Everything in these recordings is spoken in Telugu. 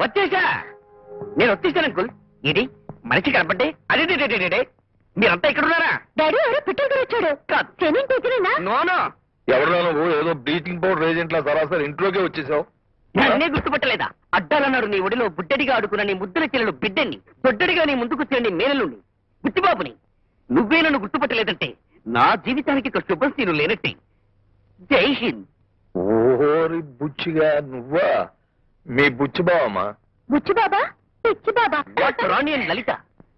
వచ్చేసా నేను వచ్చేసాను అంకుల్. ఇది మనిషి కనపడ్డే అదే మీరంతా ఎక్కడున్నారా? డాడీ ఎవరో పిట్టలు వచ్చాడు. స్విమ్మింగ్ టీచరేనా? నోనో. ఎవరిలో నువ్వు ఏదో బ్లీచింగ్ పౌడర్ ఏజెంట్ లా సరాసరి ఇంట్లోకే వచ్చేసావు. నన్నే గుర్తుపట్టలేదా? అడ్డాలన్నాడు నీ ఒడిలో బుడ్డడిగా ఆడుకున్న నీ ముద్దుల చెల్లెలు బిడ్డని, దొడ్డడిగా నీ ముందుకు వచ్చిన నీ మేనలుండి బుచ్చిబాబుని. నువ్వే నన్ను గుర్తుపట్టలేదంటే నా జీవితానికి ఒక శుభశీలు లేనట్టే. జై హింద్. ఓహోరి బుచ్చిగా నువ్వా? మీ బుచ్చిబావమ్మా? బుచ్చిబాబా? పిచ్చిబాబా? రాణి అని లలిత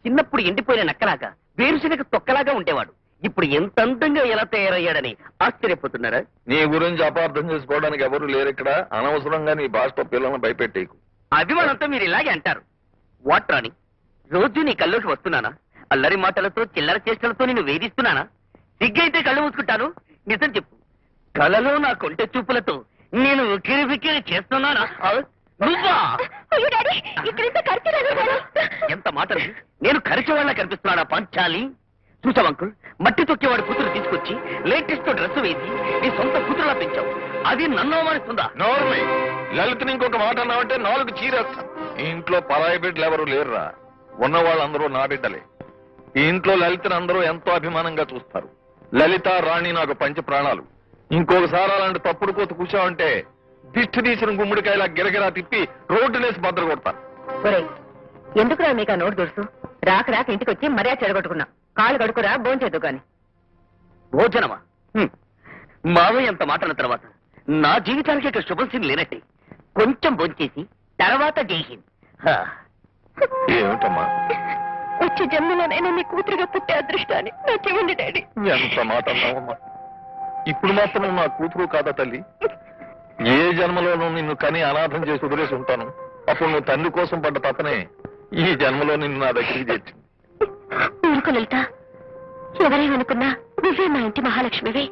చిన్నప్పుడు ఎండిపోయిన నక్కలాగా వేరుశనగ తొక్కలాగా ఉండేవాడు. ఇప్పుడు ఎంత అందంగా ఎలా తయారయ్యాడని ఆశ్చర్యపోతున్నారా? నీ గురించి అపార్థం చేసుకోవడానికి ఎవరు లేరిక్కడ. అనవసరంగా నీ భాషతో పిల్లల్ని భయపెట్టేకు. అభిమానంతో మీరు ఇలాగే అంటారు. వాట్ రాణి, రోజు నీ కల్లోకి వస్తున్నానా? అల్లరి మాటలతో చిల్లర చేష్టలతో నిన్ను వేధిస్తున్నానా? సిగ్గైతే కళ్ళు మూసుకుంటాను. నిజం చెప్పు, కలలో నా కొంటె చూపులతో నేను ఉక్కిరి బిక్కిరి చేస్తున్నానా? నువ్వా? ఎంత మాటలు! నేను కరిచేవాళ్ళ కనిపిస్తున్నాడా పంచాలి? చూసావు అంకుల్, మట్టి తొక్కేవాడు కూతురు తీసుకొచ్చి లేటెస్ట్ డ్రెస్ వేసి నీ సొంత కూతురులా పెంచావు. అది నన్ను అవమానిస్తుందా? నోర్మై, లలితని ఇంకొక మాట అన్నావంటే 4 చీరేస్తాను. ఈ ఇంట్లో పరాయి బిడ్డలు ఎవరు లేరురా. ఉన్న వాళ్ళందరూ నా బిడ్డలే. ఈ ఇంట్లో లలితని అందరూ ఎంతో అభిమానంగా చూస్తారు. లలిత రాణి నాకు పంచ ప్రాణాలు. ఇంకొకసారి అలాంటి తప్పుడు కోత కూర్చోవంటే దిష్టి తీసిన గుమ్మడికాయలా గిరగిరా తిప్పి రోడ్డునేసి బద్దలు కొడతాను. ఎందుకురా మీకు ఆ నోటు దొరుసు? రాక రాక ఇంటికి వచ్చి మర్యాద చెడగొట్టుకున్నా. కాలు కడుకురా, భోంచేద్దు గాని. భోజనమా? మావయ్య అంత మాటల తర్వాత నా జీవితానికి ఇక శుభశీలు లేనట్టే. కొంచెం భోంచేసి తర్వాత జై హింద్. ఏమిటమ్మా? వచ్చే జన్మలోనైనా నీ కూతురుగా పుట్టే అదృష్టాన్ని నాకేమండి డాడీ. ఎంత మాట అన్నావమ్మా? ఇప్పుడు మాత్రం నా కూతురు కాదా తల్లి? ఏ జన్మలోనూ నిన్ను కని అనాథం చేసి వదిలేసి ఉంటాను. అప్పుడు నువ్వు తండ్రి కోసం పడ్డ తపనే ఈ జన్మలో నిన్ను నా దగ్గరికి చేర్చింది. ఊరుకో లలిత, ఎవరేమనుకున్నా నువ్వే మా ఇంటి మహాలక్ష్మివి.